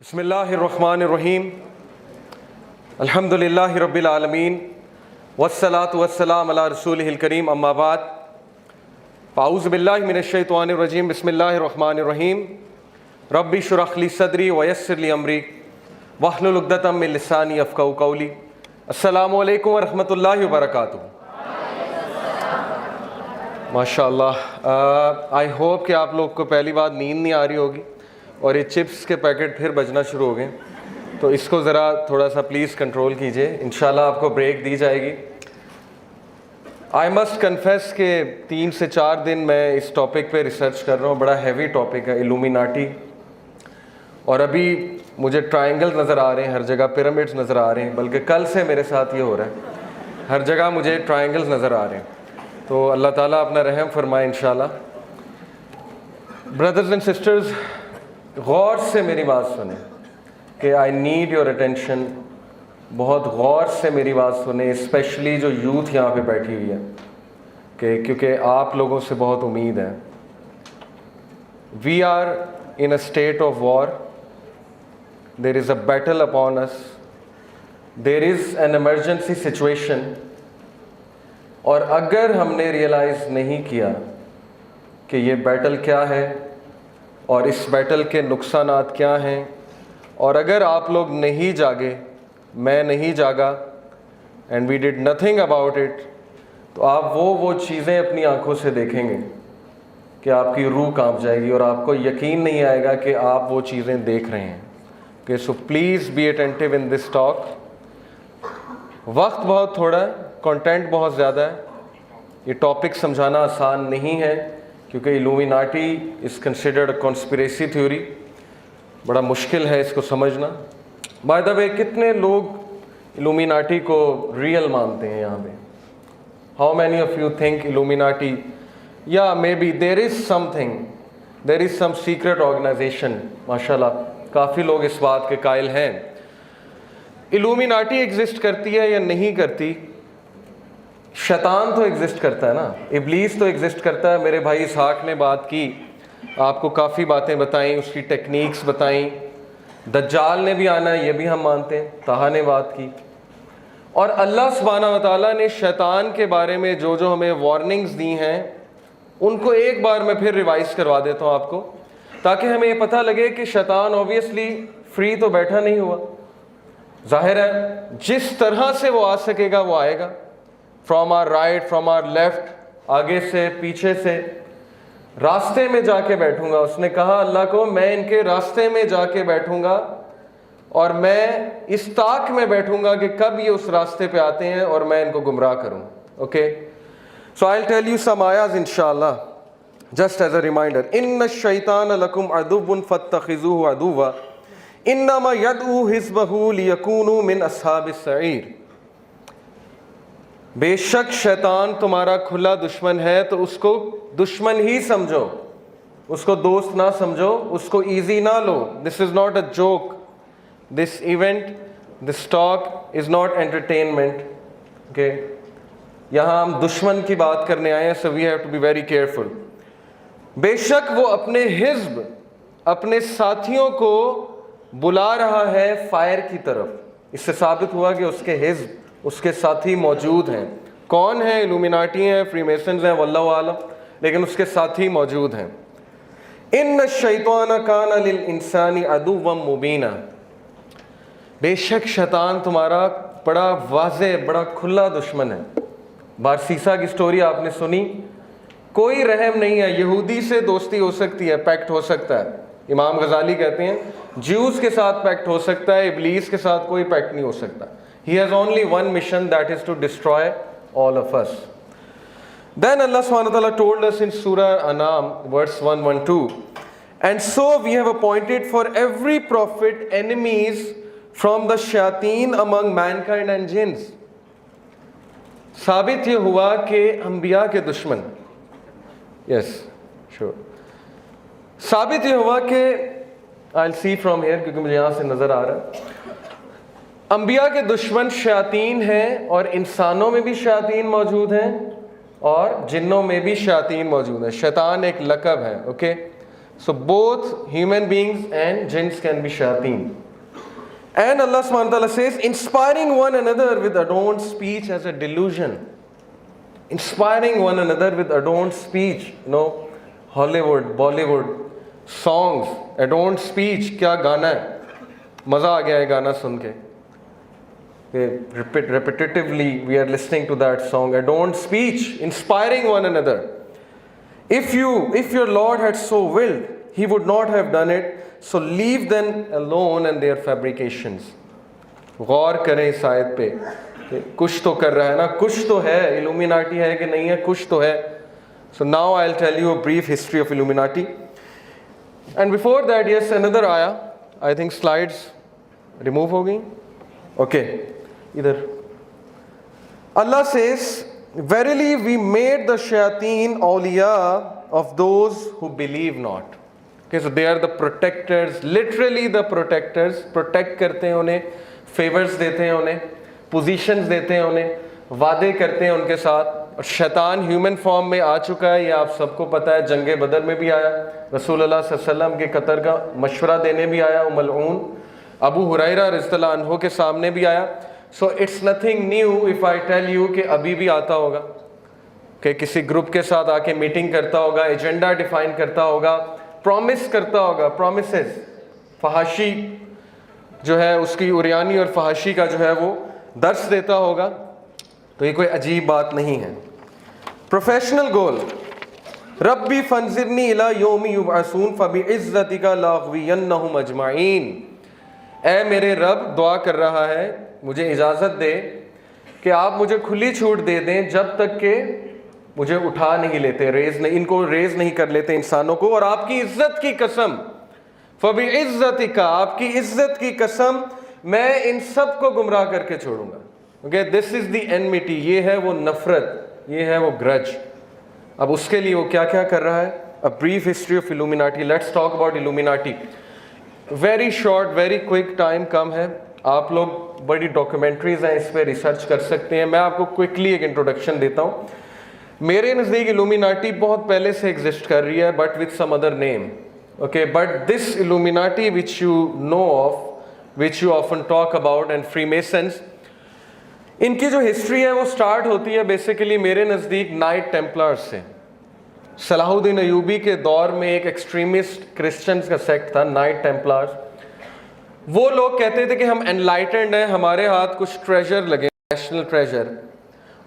बिस्मिल्लाहिर्रहमानिर्रहीम अल्हम्दुलिल्लाहि रब्बिल आलमीन वस्सलातु वस्सलाम अला रसूलिहिल करीम अम्मा बाद फ़ाऊज़ु बिल्लाहि मिनश शैतानिर रजीम बिस्मिल्लाहिर्रहमानिर्रहीम रब्बि शुरह ली सदरी वयस्सिर ली अमरी वहलुल उक़दतम मिन लिसानी यफ़क़हू क़ौली। अस्सलामु अलैकुम व रहमतुल्लाहि व बरकातुहू। माशाअल्लाह, आई होप कि आप लोग को पहली बात नींद नहीं आ रही होगी और ये चिप्स के पैकेट फिर बजना शुरू हो गए, तो इसको ज़रा थोड़ा सा प्लीज़ कंट्रोल कीजिए। इंशाल्लाह आपको ब्रेक दी जाएगी। आई मस्ट कन्फेस कि 3 से 4 दिन मैं इस टॉपिक पे रिसर्च कर रहा हूँ। बड़ा हैवी टॉपिक है इल्यूमिनाटी, और अभी मुझे ट्रायंगल नज़र आ रहे हैं, हर जगह पिरामिड्स नज़र आ रहे हैं, बल्कि कल से मेरे साथ ये हो रहा है, हर जगह मुझे ट्रायंगल्स नज़र आ रहे हैं। तो अल्लाह ताला अपना रहम फरमाए इंशाल्लाह। ब्रदर्स एंड सिस्टर्स, गौर से मेरी बात सुने कि आई नीड योर अटेंशन। बहुत गौर से मेरी बात सुने, स्पेशली जो यूथ यहाँ पे बैठी हुई है, कि क्योंकि आप लोगों से बहुत उम्मीद है। We are in a state of war, there is a battle upon us, there is an emergency situation. और अगर हमने रियलाइज़ नहीं किया कि ये बैटल क्या है और इस बैटल के नुकसानात क्या हैं, और अगर आप लोग नहीं जागे, मैं नहीं जागा, and we did nothing about it, तो आप वो चीज़ें अपनी आंखों से देखेंगे कि आपकी रूह कांप जाएगी और आपको यकीन नहीं आएगा कि आप वो चीज़ें देख रहे हैं। कि so please be attentive in this talk. वक्त बहुत थोड़ा है, कंटेंट बहुत ज़्यादा है, ये टॉपिक समझाना आसान नहीं है, क्योंकि illuminati is considered a conspiracy theory. बड़ा मुश्किल है इसको समझना। बाय द वे, कितने लोग इल्यूमिनाटी को रियल मानते हैं यहाँ पे? How many of you think illuminati, या maybe there is something, there is some secret organization? माशाल्लाह, काफ़ी लोग इस बात के कायल हैं। इल्यूमिनाटी एग्जिस्ट करती है या नहीं करती? शैतान तो एग्जिस्ट करता है ना, इब्लीस तो एग्जिस्ट करता है। मेरे भाई इसहाक ने बात की, आपको काफ़ी बातें बताई, उसकी टेक्निक्स बताई। दज्जाल ने भी आना है, ये भी हम मानते हैं, ताहा ने बात की। और अल्लाह सुब्हानहू व तआला ने शैतान के बारे में जो जो हमें वार्निंग्स दी हैं, उनको एक बार मैं फिर रिवाइज़ करवा देता हूँ आपको, ताकि हमें ये पता लगे कि शैतान ऑब्वियसली फ्री तो बैठा नहीं हुआ। जाहिर है जिस तरह से वो आ सकेगा वो आएगा, from our right, from our left, आगे से, पीछे से। रास्ते में जाके बैठूंगा, उसने कहा अल्लाह को, मैं इनके रास्ते में जाके बैठूंगा और मैं इस ताक में बैठूंगा कि कब ये उस रास्ते पे आते हैं और मैं इनको गुमराह करूं। Okay, so I will tell you some आयाज इंशाअल्लाह, जस्ट एज अ रिमाइंडर। इन्न शैतान लकुम अदुव्वुन फत्तखिज़ूहु अदुव्वा इन्नमा यदऊ हिज़्बहु लियकूनु मिन अस्हाबिस सईर। बेशक शैतान तुम्हारा खुला दुश्मन है, तो उसको दुश्मन ही समझो, उसको दोस्त ना समझो, उसको इजी ना लो। This is not a joke, this event, this talk is not entertainment. Okay, यहाँ हम दुश्मन की बात करने आए हैं, so we have to be very careful. बेशक वो अपने हिज़्ब, अपने साथियों को बुला रहा है फायर की तरफ। इससे साबित हुआ कि उसके हिज़्ब, उसके साथी मौजूद हैं। कौन है? इल्यूमिनाटी हैं, फ्रीमेसन्स हैं, वल्लाहु आलम, लेकिन उसके साथी मौजूद हैं। इन्न शैतान कान लिल इंसानी अदुव्वम मुबीना। बेशक शैतान तुम्हारा बड़ा वाज़े, बड़ा खुला दुश्मन है। बारसीसा की स्टोरी आपने सुनी, कोई रहम नहीं है। यहूदी से दोस्ती हो सकती है, पैक्ट हो सकता है। इमाम गजाली कहते हैं ज्यूज़ के साथ पैक्ट हो सकता है, इब्लीस के साथ कोई पैक्ट नहीं हो सकता। He has only one mission, that is to destroy all of us. Then Allah subhanahu wa ta'ala told us in Surah Anam, verse 112, and so we have appointed for every prophet enemies from the shayateen among mankind and jinns. साबित ये हुआ कि अंबिया के दुश्मन, yes, sure, साबित ये हुआ कि I'll see from here, क्योंकि मुझे यहाँ से नज़र आ रहा है, अंबिया के दुश्मन शयातीन हैं, और इंसानों में भी शयातीन मौजूद हैं और जिन्नों में भी शयातीन मौजूद हैं। शैतान एक लक़ब है। Okay, So both human beings and jinns can be shayateen. And Allah subhanahu wa ta'ala says, inspiring one another with adorned speech as a delusion. Inspiring one another with adorned speech. You know, Hollywood, Bollywood, songs, adorned speech, क्या गाना है? मज़ा आ गया है गाना सुन के. Repetitively we are listening to that song. Adorned speech, inspiring one another. If your Lord had so willed, He would not have done it. So leave them alone and their fabrications. गौर करें इस आयत पे कि कुछ तो कर रहा है ना, कुछ तो है, इल्यूमिनाटी है कि नहीं है, कुछ तो है. So now I'll tell you a brief history of Illuminati. And before that, yes, another ayah. I think slides remove हो गई. Okay, इधर. Allah says, verily we made the shayateen awliya of those who believe not. Okay, so they are the protectors, literally the protectors. Protect करते हैं उन्हें, favors देते हैं उन्हें, positions देते हैं उन्हें, वादे करते हैं उनके साथ. और शैतान ह्यूमन फॉर्म में आ चुका है, ये आप सबको पता है. जंगे बदर में भी आया, रसूलुल्लाह सल्लल्लाहु अलैहि वसल्लम के कत्ल का मशवरा देने भी आया, मलऊन अबू हुरैरा रज़ियल्लाहु अन्हु के सामने भी आया. So it's nothing new if I tell you कि अभी भी आता होगा, कि किसी ग्रुप के साथ आके मीटिंग करता होगा, एजेंडा डिफाइन करता होगा, प्रॉमिस करता होगा, प्रॉमिसेस, फहाशी जो है उसकी उरियानी और फहाशी का जो है वो दर्स देता होगा. तो ये कोई अजीब बात नहीं है. प्रोफेशनल गोल, रब्बी फंजिरनी इला यौमी युबअसून फबिइज्जतिका लाग़वियन्नहुम अजमईन. ऐ मेरे रब, दुआ कर रहा है, मुझे इजाज़त दे कि आप मुझे खुली छूट दे दें जब तक कि मुझे उठा नहीं लेते, इनको रेज नहीं कर लेते इंसानों को. और आपकी इज्जत की कसम, फबिइज्जतिका, आपकी इज्जत की कसम, मैं इन सब को गुमराह करके छोड़ूंगा. Okay, this is the enmity, ये है वो नफरत, ये है वो ग्रज. अब उसके लिए वो क्या क्या कर रहा है. A brief history of Illuminati. Let's talk about Illuminati. Very short, very quick, time कम है. आप लोग बड़ी डॉक्यूमेंट्रीज हैं, इस पर रिसर्च कर सकते हैं. मैं आपको क्विकली एक इंट्रोडक्शन देता हूँ. मेरे नज़दीक इल्यूमिनाटी बहुत पहले से एग्जिस्ट कर रही है, but with some other name. Okay, but this Illuminati which you know of, which you often talk about, and Freemasons, इनकी जो हिस्ट्री है वो स्टार्ट होती है बेसिकली मेरे नज़दीक नाइट टेम्पलर्स से. सलाहुद्दीन अयूबी के दौर में एक एक्सट्रीमिस्ट क्रिश्चियंस का सेक्ट था, नाइट टेम्पलर्स. वो लोग कहते थे कि हम एनलाइटेंड हैं, हमारे हाथ कुछ ट्रेजर लगे, नेशनल ट्रेजर.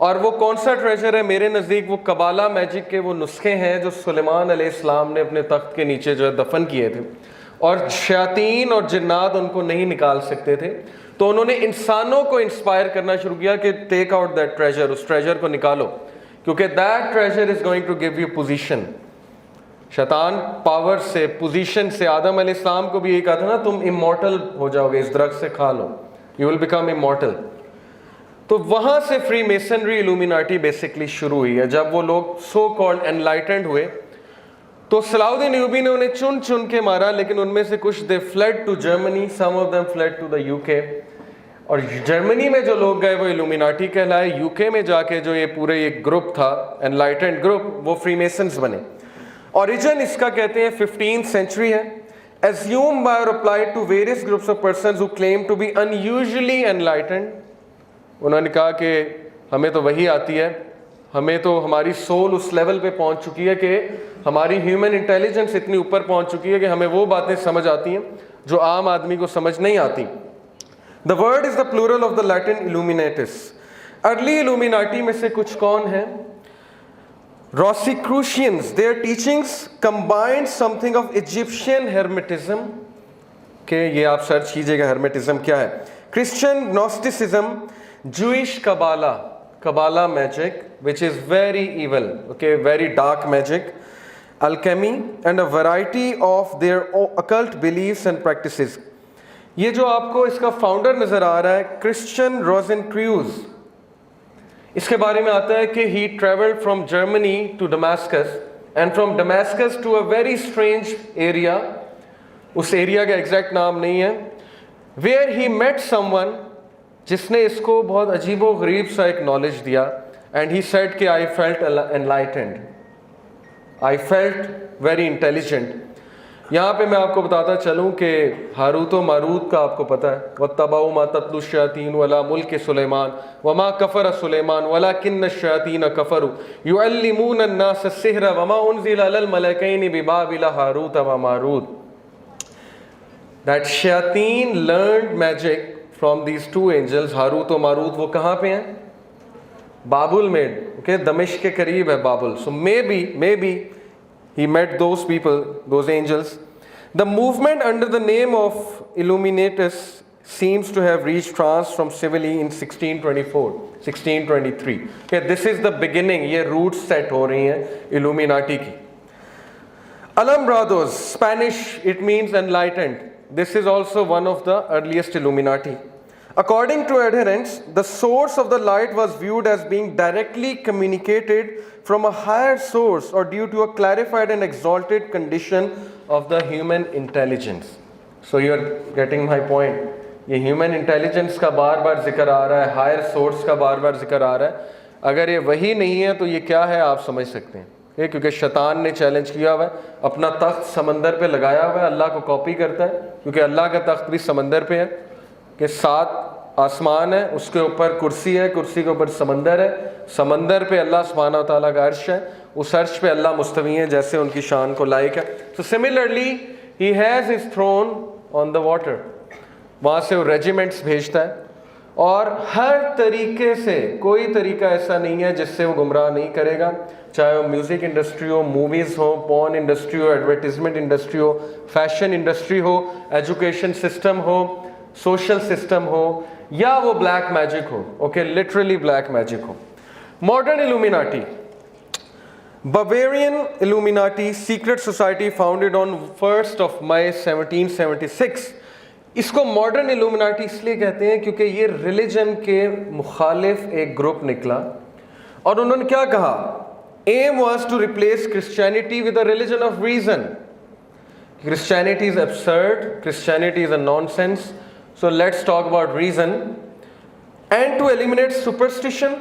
और वो कौन सा ट्रेजर है मेरे नज़दीक? वो कबाला मैजिक के वो नुस्खे हैं जो सुलेमान अलैहिस्सलाम ने अपने तख्त के नीचे जो है दफन किए थे, और शयातीन और जिन्नात उनको नहीं निकाल सकते थे. तो उन्होंने इंसानों को इंस्पायर करना शुरू किया कि टेक आउट दैट ट्रेजर, उस ट्रेजर को निकालो, क्योंकि that treasure is going to give you position. शैतान पावर से, पोजीशन से, आदम अलैहिस्सलाम को भी यही कहा था ना, तुम इमॉर्टल हो जाओगे, इस दरख्त से खा लो, यू विल बिकम इमॉर्टल. तो वहां से फ्री मेसनरी इल्यूमिनाटी बेसिकली शुरू हुई है. जब वो लोग सो कॉल्ड एनलाइटेंड हुए तो सलाहुद्दीन अयूबी ने उन्हें चुन चुन के मारा, लेकिन उनमें से कुछ they fled to Germany, some of them fled to the UK. और जर्मनी में जो लोग गए वो इल्यूमिनाटी कहलाए. यूके में जाके जो ये पूरे एक ग्रुप था, एनलाइटेंड ग्रुप, वो फ्रीमेसन्स बने. ओरिजिन इसका कहते हैं 15th सेंचुरी है. एज्यूम बाय और applied to various groups of persons who claim to be unusually enlightened. उन्होंने कहा कि हमें तो वही आती है, हमें तो हमारी सोल उस लेवल पे पहुंच चुकी है कि हमारी ह्यूमन इंटेलिजेंस इतनी ऊपर पहुंच चुकी है कि हमें वो बातें समझ आती हैं जो आम आदमी को समझ नहीं आती. The word is the plural of the Latin illuminatus. Early Illuminati में से कुछ कौन है? Rosicrucians. Their teachings combined something of Egyptian hermetism. के ये आप सर्च कीजिएगा hermetism क्या है. Christian Gnosticism, Jewish Kabbalah magic, which is very evil, okay, very dark magic, alchemy, and a variety of their occult beliefs and practices. ये जो आपको इसका फाउंडर नजर आ रहा है, Christian Rosenkreuz, इसके बारे में आता है कि he traveled from Germany to Damascus and from Damascus to a very strange area, उस एरिया का एग्जैक्ट नाम नहीं है, where he met someone जिसने इसको बहुत अजीबो गरीब सा एक नॉलेज दिया. and he said कि I felt enlightened, I felt very intelligent. यहाँ पे मैं आपको बताता चलूँ कि हारूत व मारूत का आपको पता है, वत्तबऊ मा तत्लु शयातीन वला मुल्क सुलेमान वमा कफर सुलेमान वलाकिन्न शयातीन कफरु युअल्लिमून अन्नास सिहरा वमा उनज़िला अलल मलकैनि बिबाबिल हारूत व Marut. That shayateen learned magic from these two angels, Harut व मारूत. वो कहाँ पे हैं? बाबुल में, okay, दमिश्क के करीब है बाबुल. So maybe he met those people, those angels. The movement under the name of Illuminatus seems to have reached France from Seville in 1624, 1623. Okay, this is the beginning. ये roots set हो रही हैं Illuminati की. Alumbrados, Spanish, it means enlightened. This is also one of the earliest Illuminati. According to adherents, the source of the light was viewed as being directly communicated from a higher source or due to a clarified and exalted condition of the human intelligence. So you are getting my point. ये human intelligence का बार बार जिक्र आ रहा है, higher source का बार बार जिक्र आ रहा है. अगर ये वही नहीं है तो ये क्या है आप समझ सकते हैं. ये क्योंकि शैतान ने चैलेंज किया हुआ है, अपना तख्त समंदर पे लगाया हुआ है, अल्लाह को कॉपी करता है, क्योंकि अल्लाह का तख्त भी समंदर पे है कि 7 आसमान है, उसके ऊपर कुर्सी है, कुर्सी के ऊपर समंदर है, समंदर पे अल्लाह सुब्हानहू व तआला का अर्श है, उस अर्श पे अल्लाह मुस्तवी है जैसे उनकी शान को लायक है. So similarly he has his throne on the water. वहाँ से वो रेजिमेंट्स भेजता है और हर तरीके से, कोई तरीका ऐसा नहीं है जिससे वो गुमराह नहीं करेगा, चाहे वो म्यूज़िक इंडस्ट्री हो, मूवीज़ हो, पॉर्न इंडस्ट्री हो, एडवर्टीजमेंट इंडस्ट्री हो, फैशन इंडस्ट्री हो, एजुकेशन सिस्टम हो, सोशल सिस्टम हो, या वो ब्लैक मैजिक हो. ओके, लिटरली ब्लैक मैजिक हो. Modern illuminati, Bavarian Illuminati secret society founded on 1st of May 1776. इसको मॉडर्न इल्यूमिनाटी इसलिए कहते हैं क्योंकि ये रिलीजन के मुखालिफ एक ग्रुप निकला और उन्होंने क्या कहा, aim was to replace Christianity with a religion of reason. Christianity is absurd, Christianity is a nonsense, so let's talk about reason. And to eliminate superstition,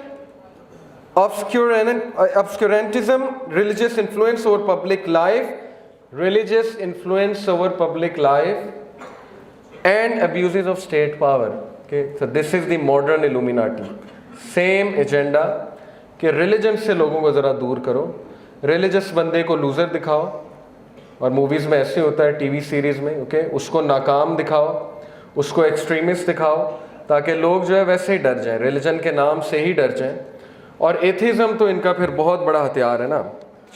obscurantism, religious influence over public life, and abuses of state power. Okay, so this is the modern Illuminati. Same agenda कि religion से लोगों को ज़रा दूर करो, religious बंदे को loser दिखाओ, और movies में ऐसे होता है, TV series में, okay, उसको नाकाम दिखाओ, उसको extremist दिखाओ, ताकि लोग जो है वैसे ही डर जाएं, religion के नाम से ही डर जाएं. और एथिज्म तो इनका फिर बहुत बड़ा हथियार है ना.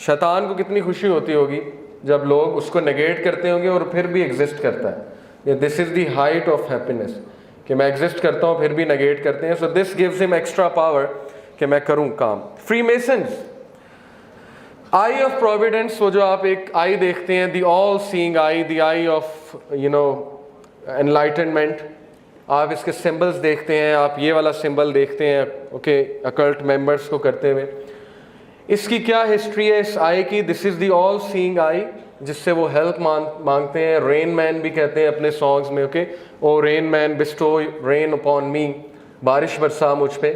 शैतान को कितनी खुशी होती होगी जब लोग उसको नेगेट करते होंगे और फिर भी एग्जिस्ट करता है. This is the height of happiness कि मैं एग्जिस्ट करता हूँ फिर भी नेगेट करते हैं. So this gives him extra power कि मैं करूँ काम. फ्रीमेसन्स, आई ऑफ प्रोविडेंस, वो जो आप एक आई देखते हैं, the all seeing I, the I of enlightenment. आप इसके सिंबल्स देखते हैं, आप ये वाला सिंबल देखते हैं, ओके, अकल्ट मेंबर्स को करते हुए. इसकी क्या हिस्ट्री है इस आई की? This is the all seeing आई, जिससे वो हेल्प मांगते हैं. रेन मैन भी कहते हैं अपने सॉन्ग्स में, okay, o rain man bestow rain upon me, बारिश बरसा मुझ पे.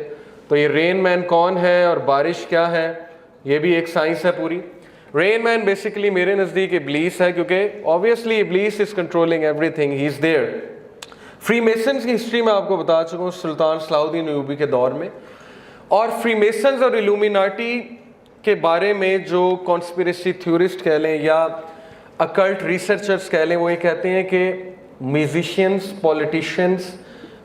तो ये रेन मैन कौन है और बारिश क्या है, ये भी एक साइंस है पूरी. रेन मैन बेसिकली मेरे नज़दीक इब्लीस है, क्योंकि ऑब्वियसली इब्लीस is controlling everything, he is there. Freemasons की हिस्ट्री में आपको बता चुका हूँ सुल्तान सलाहुद्दीन अय्यूबी के दौर में. और फ्रीमेसन्स और इल्यूमिनाटी के बारे में जो कॉन्स्पिरेसी थ्योरिस्ट कह लें या अकल्ट रिसर्चर्स कह लें, वो ये कहते हैं कि म्यूजिशियंस, पॉलिटिशियंस,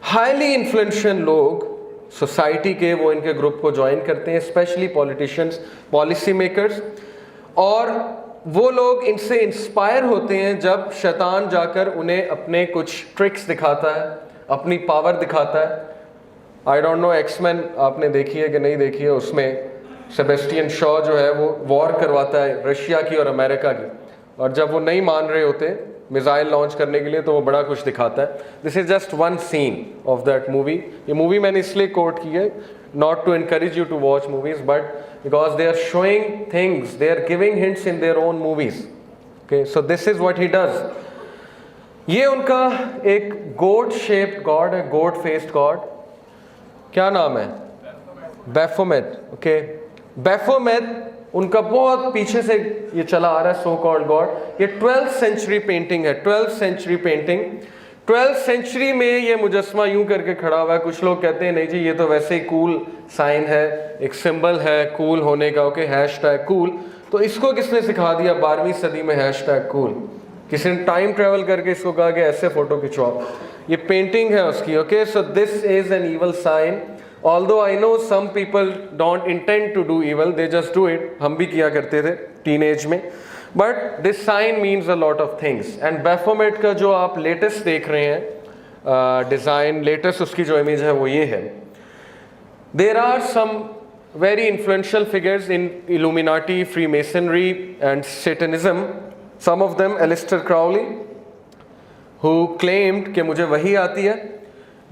हाईली इन्फ्लुएंशियल लोग सोसाइटी के, वो इनके ग्रुप को ज्वाइन करते हैं, स्पेशली पॉलिटिशियंस, पॉलिसी मेकर्स. और वो लोग इनसे इंस्पायर होते हैं जब शैतान जाकर उन्हें अपने कुछ ट्रिक्स दिखाता है, अपनी पावर दिखाता है. आई डोंट नो एक्समैन आपने देखी है कि नहीं देखी है, उसमें सेबेस्टियन शॉ जो है वो वॉर करवाता है रशिया की और अमेरिका की, और जब वो नहीं मान रहे होते मिसाइल लॉन्च करने के लिए तो वो बड़ा कुछ दिखाता है. This is just one scene of that movie. ये मूवी मैंने इसलिए कोट की है, not to encourage you to watch movies, but because they are showing things, they are giving hints in their own movies. Okay, so this is what he does. ये उनका एक goat shaped god है, goat faced god. क्या नाम है? Baphomet. Okay, Baphomet उनका बहुत पीछे से ये चला आ रहा है सो कॉल्ड गॉड। ये 12th सेंचुरी पेंटिंग है, 12th century painting. 12th century में ये मुजस्मा यूं करके खड़ा हुआ है। कुछ लोग कहते हैं नहीं जी ये तो वैसे ही कूल साइन है, एक सिंबल है कूल होने का, ओके, हैशटैग कूल। तो इसको किसने सिखा दिया 12वीं सदी में हैशटैग कूल? किसी ने टाइम ट्रेवल करके इसको कहा कि ऐसे फोटो खिंचवाओ। ये पेंटिंग है उसकी, okay. So this is an evil sign. Although I know some people don't intend to do evil, they just do it. हम भी किया करते थे टीनेज में। But this sign means a lot of things. And Baphomet का जो आप latest देख रहे हैं डिज़ाइन, लेटेस्ट उसकी जो इमेज है वो ये है। There are some very influential figures in Illuminati, Freemasonry and Satanism. Some of them, Aleister Crowley, who claimed कि मुझे वही आती है,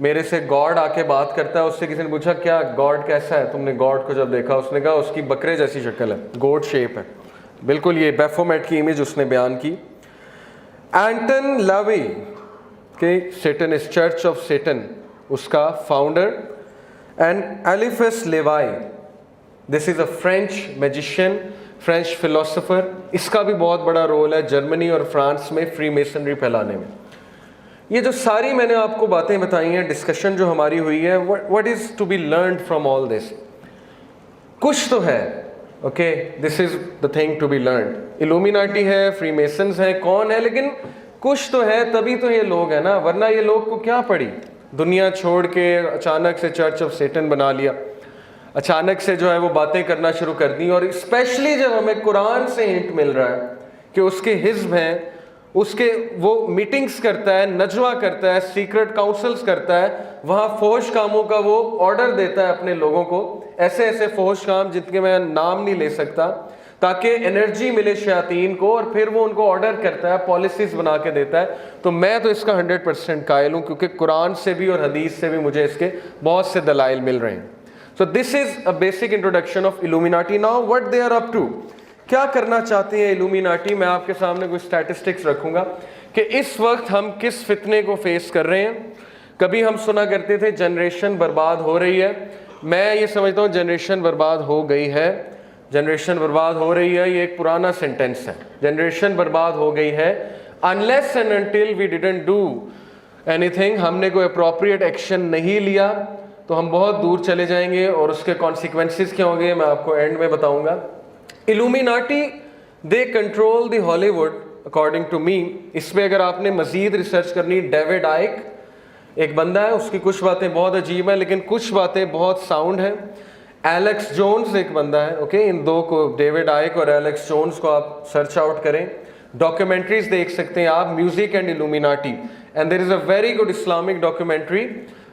मेरे से गॉड आके बात करता है। उससे किसी ने पूछा क्या गॉड कैसा है, तुमने गॉड को जब देखा? उसने कहा उसकी बकरे जैसी शक्ल है, गोड शेप है। बिल्कुल ये बैफोमेट की इमेज उसने बयान की। एंटन लावी के Satan is church of Satan उसका founder. And Eliphas Levi, this is a French magician, French philosopher. इसका भी बहुत बड़ा रोल है जर्मनी और फ्रांस में फ्री मेसनरी फैलाने में। ये जो सारी मैंने आपको बातें बताई हैं, डिस्कशन जो हमारी हुई है, what is to be learned from all this? कुछ तो है, okay, this is the thing to be learned. Illuminati है, फ्रीमेसन्स है, कौन है, लेकिन कुछ तो है, तभी तो ये लोग है ना, वरना ये लोग को क्या पड़ी? दुनिया छोड़ के अचानक से चर्च ऑफ सेटन बना लिया, अचानक से जो है वो बातें करना शुरू कर दी। और स्पेशली जब हमें कुरान से हिंट मिल रहा है कि उसके हिज्ब हैं, उसके वो मीटिंग्स करता है, नजवा करता है, सीक्रेट काउंसल्स करता है, वहाँ फोश कामों का वो ऑर्डर देता है अपने लोगों को, ऐसे ऐसे फोश काम जिनके मैं नाम नहीं ले सकता, ताकि एनर्जी मिले शयातीन को, और फिर वो उनको ऑर्डर करता है, पॉलिसीज बना के देता है। तो मैं तो इसका 100% कायल हूँ, क्योंकि कुरान से भी और हदीस से भी मुझे इसके बहुत से दलाइल मिल रहे हैं। So this is a basic introduction of Illuminati. Now what they are up to, क्या करना चाहते हैं इल्यूमिनाटी? मैं आपके सामने कुछ स्टैटिस्टिक्स रखूंगा कि इस वक्त हम किस फितने को फेस कर रहे हैं। कभी हम सुना करते थे जनरेशन बर्बाद हो रही है, मैं ये समझता हूँ जनरेशन बर्बाद हो गई है। जनरेशन बर्बाद हो रही है ये एक पुराना सेंटेंस है, जनरेशन बर्बाद हो गई है। Unless and until we didn't do anything, हमने कोई अप्रोप्रिएट एक्शन नहीं लिया, तो हम बहुत दूर चले जाएंगे, और उसके कॉन्सिक्वेंसेस क्या होंगे मैं आपको एंड में बताऊंगा। Illuminati they control the Hollywood according to me. इस पर अगर आपने मजीद रिसर्च करनी, डेविड आइक एक बंदा है, उसकी कुछ बातें बहुत अजीब हैं लेकिन कुछ बातें बहुत साउंड हैं। एलेक्स जोन्स एक बंदा है, ओके, इन दो को, डेविड आइक और एलेक्स जोन्स को आप सर्च आउट करें। डॉक्यूमेंट्रीज देख सकते हैं आप, music and Illuminati, and there is a very good Islamic documentary,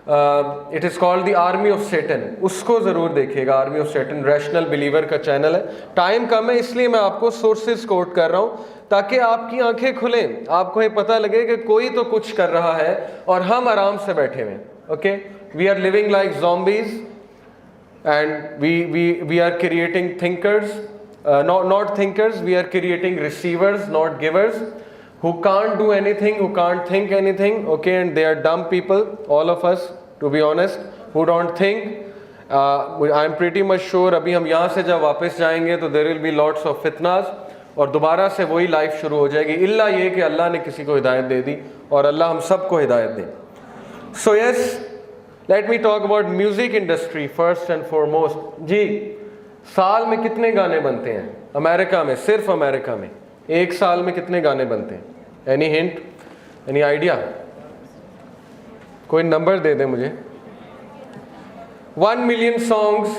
it is called the army of Satan, उसको ज़रूर देखिएगा। Army of Satan rational believer का चैनल है। टाइम कम है इसलिए मैं आपको सोर्सेज कोट कर रहा हूँ, ताकि आपकी आंखें खुलें, आपको ये पता लगे कि कोई तो कुछ कर रहा है और हम आराम से बैठे हुए। Okay, we are living like zombies and we are creating thinkers, not thinkers, we are creating receivers, not givers, who can't do anything, who can't think anything, okay, and they are dumb people, all of us, to be honest, who don't think. I am pretty much sure अभी हम यहाँ से जब वापस जाएंगे तो there will be lots of fitnas, और दोबारा से वही लाइफ शुरू हो जाएगी, इल्ला ये कि अल्लाह ने किसी को हिदायत दे दी, और अल्लाह हम सबको हिदायत दे। So yes, let me talk about music industry first and foremost. जी, साल में कितने गाने बनते हैं अमेरिका में? सिर्फ अमेरिका में एक साल में कितने गाने बनते हैं? Any hint, any idea? कोई नंबर दे दे मुझे। 1 मिलियन सॉन्ग्स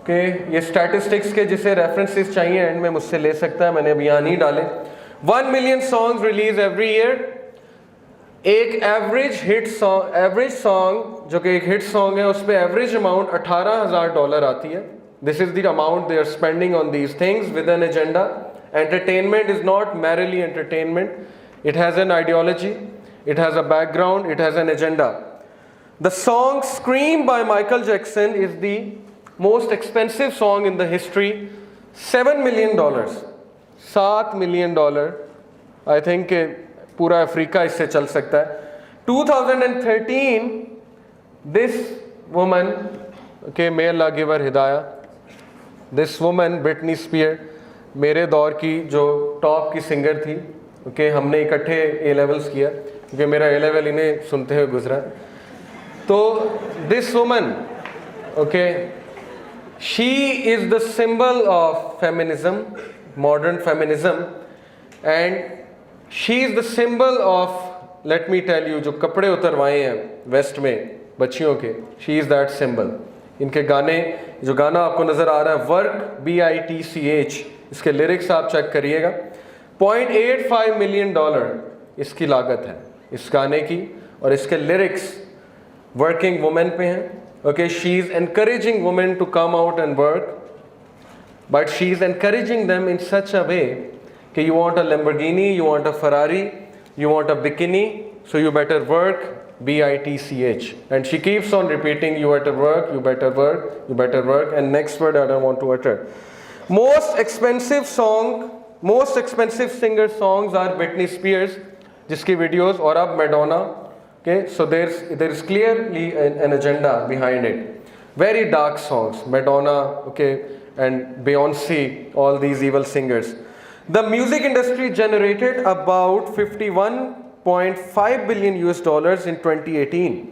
के ये स्टैटिस्टिक्स के जिसे रेफरेंसेस चाहिए एंड में मुझसे ले सकता है, मैंने अभी यहाँ नहीं डाले। 1 million songs release every year. एक एवरेज सॉन्ग जो कि एक हिट सॉन्ग है, उस पर एवरेज अमाउंट $18,000 आती है। This is the amount they are spending on these things with an agenda. Entertainment is not merely entertainment, it has an ideology, it has a background, it has an agenda. The song Scream by Michael Jackson is the most expensive song in the history, $7 million, $7 million, I think पूरा Africa इससे चल सकता है। 2013 this woman, okay, may Allah give her hidayah, this woman Britney Spear मेरे दौर की जो top की सिंगर थी, ओके हमने इकट्ठे ए लेवल्स किया क्योंकि मेरा ए लेवल इन्हें सुनते हुए गुजरा। तो this woman, okay, she is the symbol of feminism, modern feminism, and she is the symbol of, let me tell you, जो कपड़े उतरवाए हैं वेस्ट में बच्चियों के, शी इज़ दैट सिंबल। इनके गाने, जो गाना आपको नज़र आ रहा है वर्क BITCH, इसके लिरिक्स आप चेक करिएगा। $0.85 मिलियन इसकी लागत है इस गाने की, और इसके लिरिक्स वर्किंग वुमेन पे हैं। Okay, she is encouraging women to come out and work, but she is encouraging them in such a way कि you want a Lamborghini, you want a Ferrari, you want a bikini, so you better work BITCH. And she keeps on repeating, you better work, you better work, you better work, and next word I don't want to utter. Most expensive singer songs are Britney Spears, जिसकी videos, और अब Madonna. Okay, so there is clearly an agenda behind it. Very dark songs, Madonna, okay, and Beyonce, all these evil singers. The music industry generated about $51.5 billion in 2018.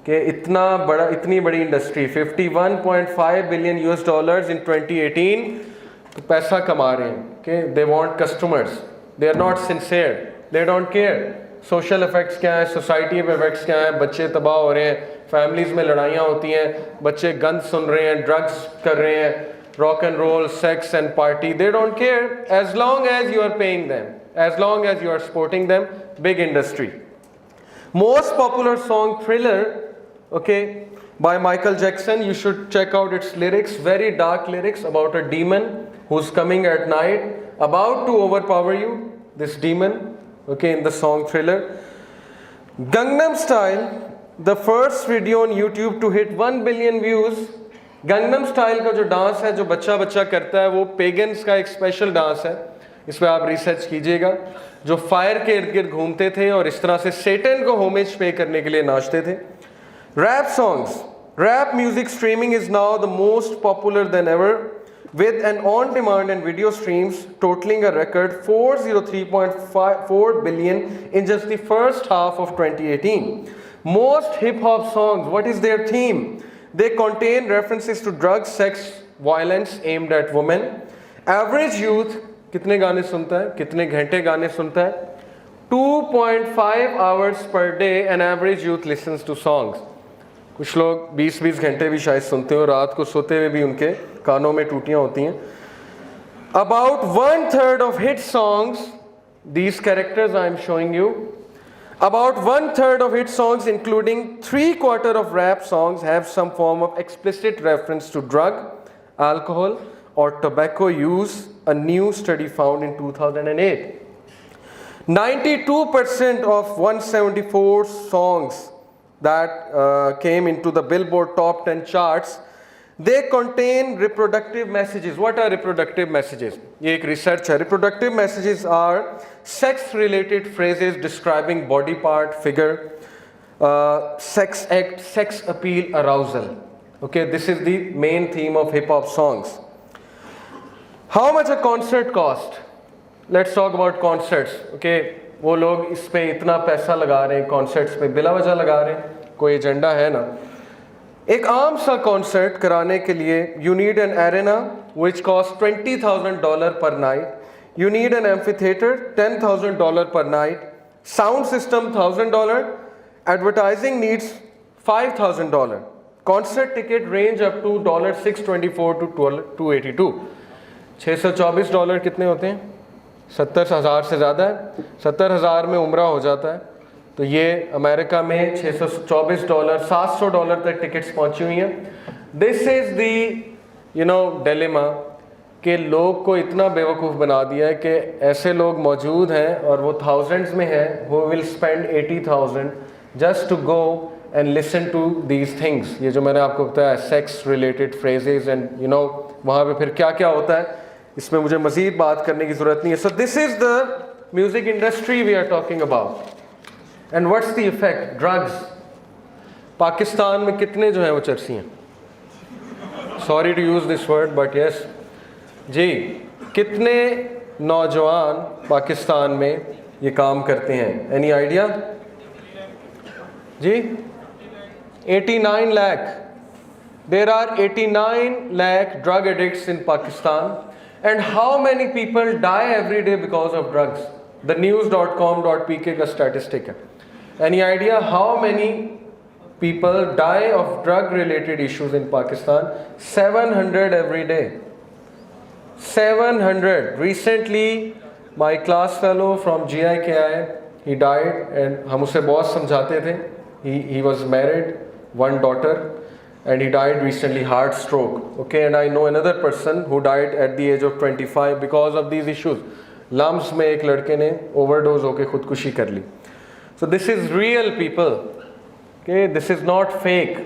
Okay, इतनी बड़ी industry, $51.5 billion in 2018, तो पैसा कमा रहे हैं। Okay, they want customers, they are not sincere, they don't care. Social effects क्या है, society पे इफ़ेक्ट्स क्या है, बच्चे तबाह हो रहे हैं, फैमिलीज़ में लड़ाइयाँ होती हैं, बच्चे गंद सुन रहे हैं, ड्रग्स कर रहे हैं, rock and roll, sex and party, they don't care as long as you are paying them, as long as you are supporting them. Big industry. Most popular song Thriller, okay, by Michael Jackson, you should check out its lyrics, very dark lyrics about a demon who's coming at night, about to overpower you, this demon, okay, in the song Thriller. Gangnam Style, the first video on YouTube to hit 1 billion views. Gangnam style का जो dance है, जो बच्चा बच्चा करता है, वो pagans का एक स्पेशल डांस है, इस पर आप रिसर्च कीजिएगा, जो फायर के इर्द गिर्द घूमते थे और इस तरह से सेटन को होमेज पे करने के लिए नाचते थे। Rap songs, rap music streaming is now the most popular than ever, with an on-demand and video streams totaling a record 403.4 billion in just the first half of 2018. Most hip-hop songs, what is their theme? They contain references to drugs, sex, violence aimed at women. Average youth कितने गाने सुनता है, कितने घंटे गाने सुनता है? 2.5 hours per day an average youth listens to songs. कुछ लोग 20-20 घंटे भी शायद सुनते हो, रात को सोते हुए भी उनके कानों में टूटियाँ होती हैं। About 1/3 of hit songs, these characters I am showing you, about 1/3 of hit songs, including 3/4 of rap songs, have some form of explicit reference to drug, alcohol, or tobacco use, a new study found in 2008. 92% of 174 songs that came into the Billboard Top 10 charts, they contain reproductive messages. What are reproductive messages? ये एक research है. Reproductive messages are sex-related phrases describing body part, figure, sex act, sex appeal, arousal. Okay, this is the main theme of hip-hop songs. How much a concert cost? Let's talk about concerts. Okay, वो लोग इस पे इतना पैसा लगा रहे हैं, concerts पे बिला वजह लगा रहे हैं, कोई एजेंडा है ना। एक आम सा कॉन्सर्ट कराने के लिए you need an arena which costs $20,000 per night, you need an amphitheater $10,000 per night, sound system $1,000, advertising needs $5,000. Concert ticket range up to $624 to $282. $624 कितने होते हैं? 70,000 से ज़्यादा है। 70,000 में उम्रा हो जाता है। तो ये अमेरिका में $624, $700 तक टिकट्स पहुंची हुई हैं। दिस इज़ दी डिलेमा कि लोग को इतना बेवकूफ़ बना दिया है कि ऐसे लोग मौजूद हैं और वो थाउजेंड्स में हैं, who will spend 80,000 just to go and listen to these things. ये जो मैंने आपको बताया, सेक्स रिलेटेड फ्रेजेस एंड वहाँ पे फिर क्या क्या होता है, इसमें मुझे मज़ीद बात करने की ज़रूरत नहीं है। So this is the music industry we are talking about. And what's the effect? Drugs. Pakistan में कितने जो हैं वो चरसी हैं? Sorry to use this word but yes जी, कितने नौजवान पाकिस्तान में ये काम करते हैं? एनी आइडिया जी? 89 lakh. There are 89 lakh drug addicts in Pakistan. And how many people die every day because of drugs? The news.com.pk का statistic है. Any idea how many people die of drug related issues in Pakistan? 700 every day. 700. Recently, my class fellow from GIKI, he died and हम उसे बहुत समझाते थे. He was married, one daughter, and he died recently, heart stroke. Okay, and I know another person who died at the age of 25 because of these issues. LUMS में एक लड़के ने overdose होकर खुदकुशी कर ली. So this is real people. Okay, this is not fake.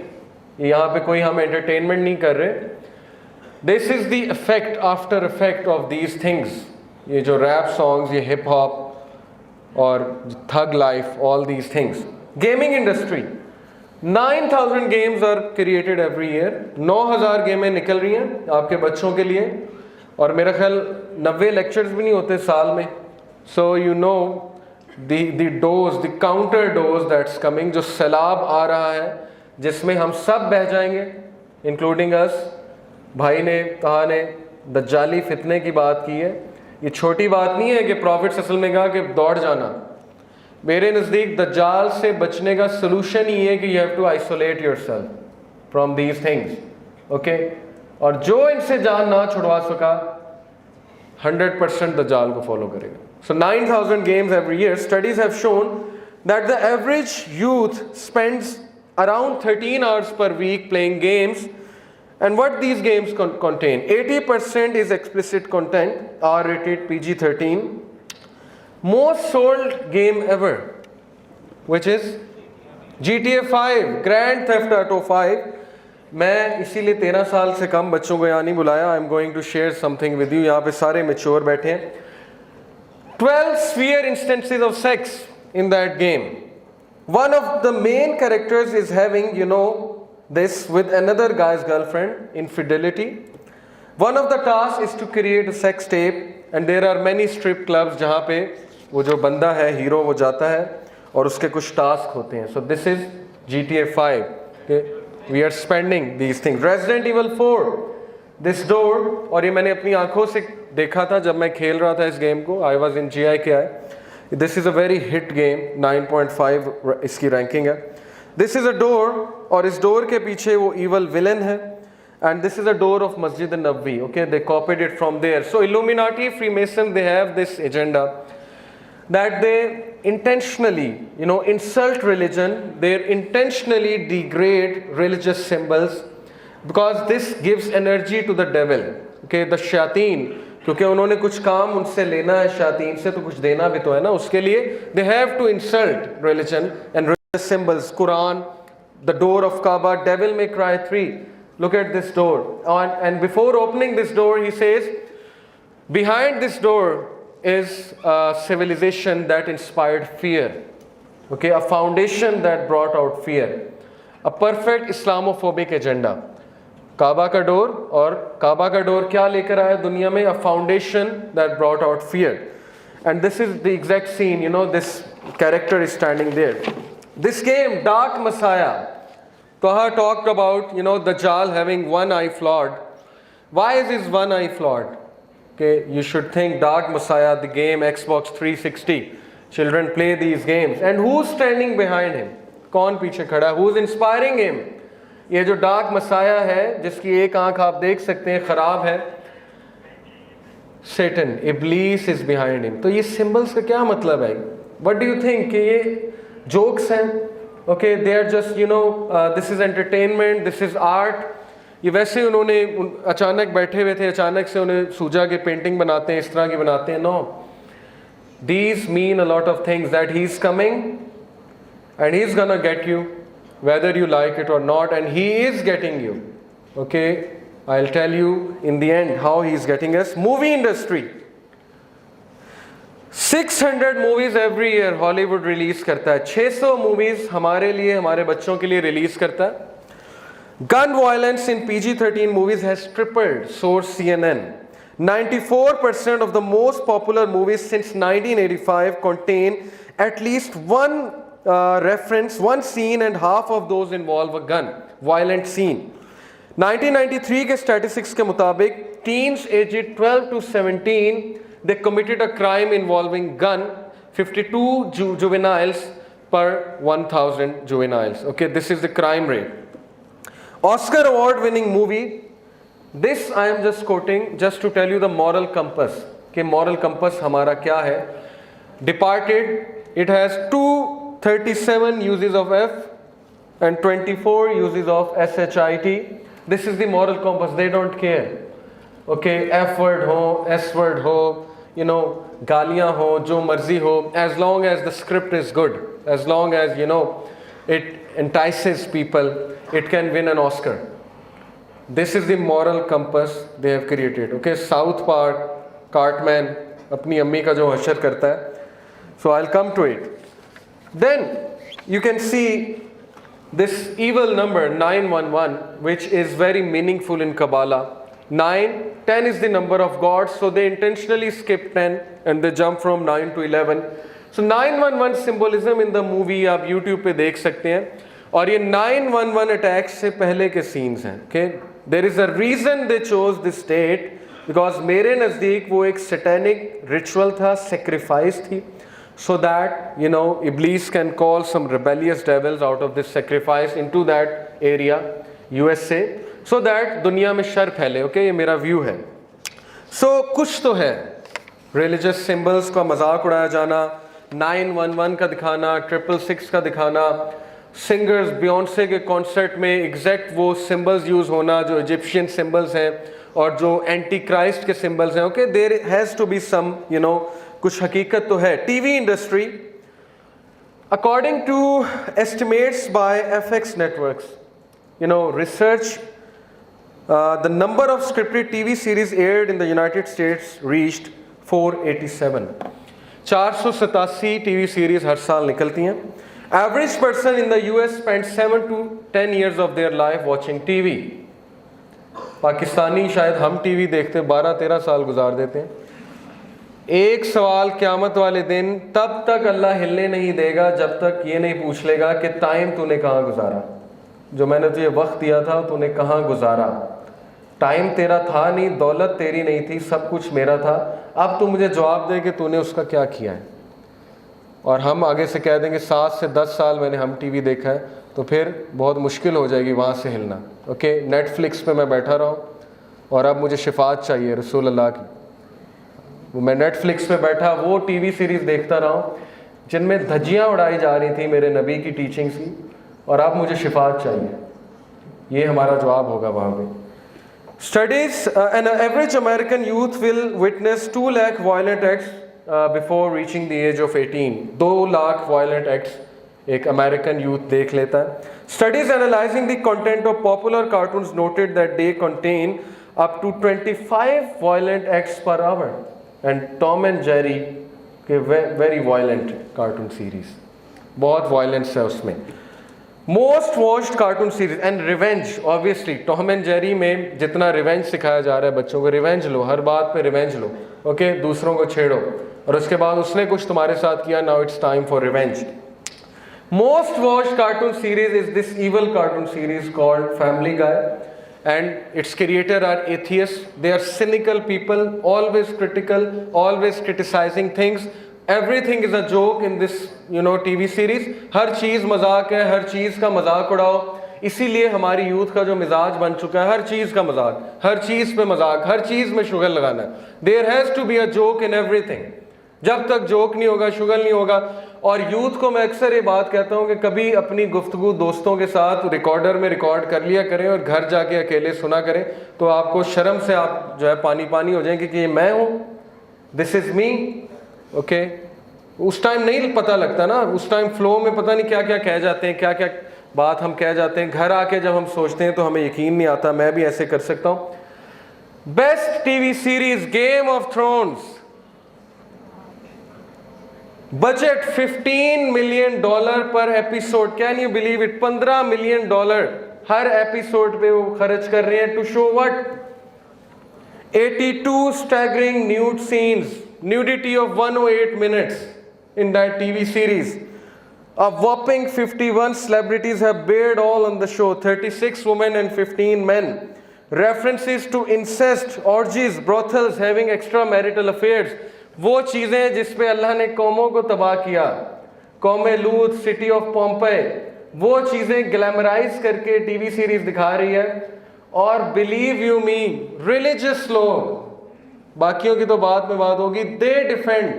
यहाँ पे कोई हम entertainment नहीं कर रहे. This is the effect, after effect of these things. ये जो rap songs, ये hip hop और thug life, all these things. Gaming industry, 9,000 games are created every year. 9,000 गेमें निकल रही हैं आपके बच्चों के लिए, और मेरा ख्याल 90 लेक्चर्स भी नहीं होते साल में. So you know the dose, the counter dose that's coming, जो सैलाब आ रहा है जिसमें हम सब बह जाएंगे, including us. भाई ने कहा ने दज्जाली फितने की बात की है. ये छोटी बात नहीं है कि प्रॉफिट असल में कहा कि दौड़ जाना. मेरे नज़दीक दज्जाल से बचने का सोल्यूशन ही है कि you have to isolate yourself from these things. Okay, और जो इनसे जान ना छुड़वा सका 100% दज्जाल को फॉलो करेगा. सो 9,000 games every year. Studies have shown that the average youth spends around 13 hours per week playing games. And what these games contain? 80% is explicit content, R-rated, PG-13. Most sold game ever, which is GTA 5, Grand Theft Auto 5. मैं इसीलिए 13 साल से कम बच्चों को यहाँ नहीं बुलाया. I am going to share something with you. यहाँ पे सारे मेच्योर बैठे हैं. 12 sphere instances of sex in that game. One of the main characters is having, this with another guy's girlfriend, infidelity. One of the tasks is to create a sex tape, and there are many strip clubs जहाँ पे वो जो बंदा है hero वो जाता है और उसके कुछ टास्क होते हैं. So this is GTA 5. Okay? We are spending these things. Resident Evil 4, this door, और ये मैंने अपनी आंखों से देखा था जब मैं खेल रहा था इस गेम को. I was in GIKI. This is a very hit game. 9.5 इसकी रैंकिंग है. This is a door, और इस डोर के पीछे वो evil villain है. And this is a door of Masjid an-Nabawi. Okay, they copied it from there. So Illuminati, Freemason, they have this agenda that they intentionally, insult religion. They intentionally degrade religious symbols because this gives energy to the devil. Okay, the shayateen, क्योंकि उन्होंने कुछ काम उनसे लेना है शायातीन से, तो कुछ देना भी तो है ना उसके लिए. They have to insult religion and religious symbols. Quran, the door of Kaaba, Devil May Cry 3. Look at this door. And before opening this door, he says, behind this door is a civilization that inspired fear. Okay, a foundation that brought out fear. A perfect Islamophobic agenda. काबा का door, और काबा का door क्या लेकर आया दुनिया में? A foundation that brought out fear. And this is the exact scene, this character is standing there. This game, Dark Messiah, Taha talked about, Dajjal having one eye flawed. Why is his one eye flawed? Okay, you should think Dark Messiah, the game, Xbox 360. Children play these games. And who's standing behind him? कौन पीछे खड़ा? Who's inspiring him? ये जो dark Messiah है जिसकी एक आंख आप देख सकते हैं खराब है, Satan, इब्लीस इज बिहाइंड हिम. तो ये सिंबल्स का क्या मतलब है? व्हाट डू यू थिंक कि ये जोक्स हैं? Okay, they are just this is entertainment, this is art. ये वैसे उन्होंने अचानक बैठे हुए थे, अचानक से उन्हें सूजा के पेंटिंग बनाते हैं, इस तरह की बनाते हैं. No, these mean a lot of things, that he is coming and he is gonna get you whether you like it or not, and he is getting you. Okay, I'll tell you in the end how he is getting us. Movie industry, 600 movies every year Hollywood release करता है. 600 movies हमारे लिए, हमारे बच्चों के लिए release करता है. Gun violence in PG-13 movies has tripled, source CNN. 94% of the most popular movies since 1985 contain at least one reference, one scene, and half of those involve a gun, violent scene. 1993 के statistics के मुताबिक teens aged 12 to 17 they committed a crime involving gun, 52 juveniles per 1,000 juveniles. Okay, this is the crime rate. Oscar award winning movie, this I am just quoting just to tell you the moral compass कि moral compass हमारा क्या है. Departed, it has 237 uses of F and 24 uses of SHIT. This is the moral compass, they don't care. Okay, F word ho, S word ho, you know, गालियाँ हो, जो मर्जी हो, as long as the script is good, as long as, you know, it entices people, it can win an Oscar. This is the moral compass they have created. Okay, South Park, Cartman, अपनी अम्मी का जो हशर करता है. So I'll come to it. Then you can see this evil number 911, which is very meaningful in Kabbalah. 10 is the number of gods, so they intentionally skip 10 and they jump from 9 to 11. So 911 symbolism in the movie आप YouTube पे देख सकते हैं, और ये 911 attacks से पहले के scenes हैं. Okay, there is a reason they chose this date, because मेरे नज़दीक वो एक satanic ritual था, sacrifice थी, so that, you know, Iblis can call some rebellious devils out of this sacrifice into that area, USA, so that दुनिया में sir फैले. Okay, ये मेरा view है. So कुछ तो है, religious symbols का मजाक उड़ाया जाना, 911 का दिखाना, 666 का दिखाना, सिंगर्स बियॉन्से के कॉन्सर्ट में एग्जैक्ट वो सिंबल्स यूज़ होना जो इजिप्शियन सिंबल्स हैं और जो एंटी क्राइस्ट के सिंबल्स हैं. Okay, there has to be some, you know, कुछ हकीकत तो है. TV industry, according to estimates by FX networks, you know, research, the number of scripted TV series aired in the United States reached 487. 487 TV series हर साल निकलती हैं. Average person in the US spends 7 to 10 years of their life watching TV. Pakistani शायद हम TV देखते 12-13 साल गुजार देते हैं. एक सवाल क़यामत वाले दिन तब तक अल्लाह हिलने नहीं देगा जब तक ये नहीं पूछ लेगा कि टाइम तूने कहाँ गुजारा, जो मैंने तुझे वक्त दिया था तूने कहाँ गुजारा. टाइम तेरा था नहीं, दौलत तेरी नहीं थी, सब कुछ मेरा था. अब तू मुझे जवाब दे कि तूने उसका क्या किया है. और हम आगे से कह देंगे 7 से 10 साल मैंने हम टीवी देखा है, तो फिर बहुत मुश्किल हो जाएगी वहाँ से हिलना. ओके, नेटफ्लिक्स पे मैं बैठा रहा हूँ और अब मुझे शिफात चाहिए रसूल अल्लाह की. वो मैं नेटफ्लिक्स पे बैठा वो टीवी सीरीज़ देखता रहा हूँ जिनमें धज्जियाँ उड़ाई जा रही थी मेरे नबी की टीचिंग्स की, और अब मुझे शिफात चाहिए. ये हमारा जवाब होगा वहाँ पे. Studies, an average American youth will witness 2 lakh violent acts before reaching the age of 18. 2 lakh violent acts एक American youth देख लेता है. Studies analyzing the content of popular cartoons noted that they contain up to 25 violent acts per hour. And Tom and Jerry के very violent cartoon series, बहुत violence है उसमें. Most watched cartoon series and revenge, obviously Tom and Jerry में जितना revenge सिखाया जा रहा है बच्चों को, रिवेंज लो, हर बात पे रिवेंज लो. ओके, दूसरों को छेड़ो और उसके बाद उसने कुछ तुम्हारे साथ किया, now it's time for revenge. Most watched cartoon series is this evil cartoon series called family guy, and its creator are atheists. They are cynical people, always critical, always criticizing things. Everything is a joke in this, you know, TV series. हर चीज़ मजाक है, हर चीज़ का मजाक उड़ाओ. इसीलिए हमारी youth का जो मिजाज बन चुका है, हर चीज़ का मजाक, हर चीज़ पे मजाक, हर चीज़ में शुगर लगाना है. There has to be a joke in everything. जब तक जोक नहीं होगा, शुगर नहीं होगा. और यूथ को मैं अक्सर ये बात कहता हूँ कि कभी अपनी गुफ्तगू दोस्तों के साथ रिकॉर्डर में रिकॉर्ड कर लिया करें और घर जाके अकेले सुना करें, तो आपको शर्म से आप जो है पानी पानी हो जाएंगे कि ये मैं हूँ, दिस इज़ मी. ओके, उस टाइम नहीं पता लगता ना, उस टाइम फ्लो में पता नहीं क्या क्या कह जाते हैं, क्या क्या बात हम कह जाते हैं. घर आके जब हम सोचते हैं तो हमें यकीन नहीं आता मैं भी ऐसे कर सकता हूँ. Best TV series game of thrones, budget $15 million per episode. Can you believe it? $15 million हर एपिसोड पे वो खर्च कर रहे हैं to show what 82 staggering nude scenes, nudity of 108 minutes in that TV series. A whopping 51 celebrities have bared all on the show, 36 women and 15 men. References to incest, orgies, brothels, having extramarital affairs. वो चीज़ें जिस पे अल्लाह ने कौमों को तबाह किया, कौम लूत, सिटी ऑफ पोम्पे, वो चीज़ें ग्लैमराइज करके टीवी सीरीज दिखा रही है। और बिलीव यू मी, रिलीजियस लोग, बाकियों की तो बात में बात होगी, दे डिफेंड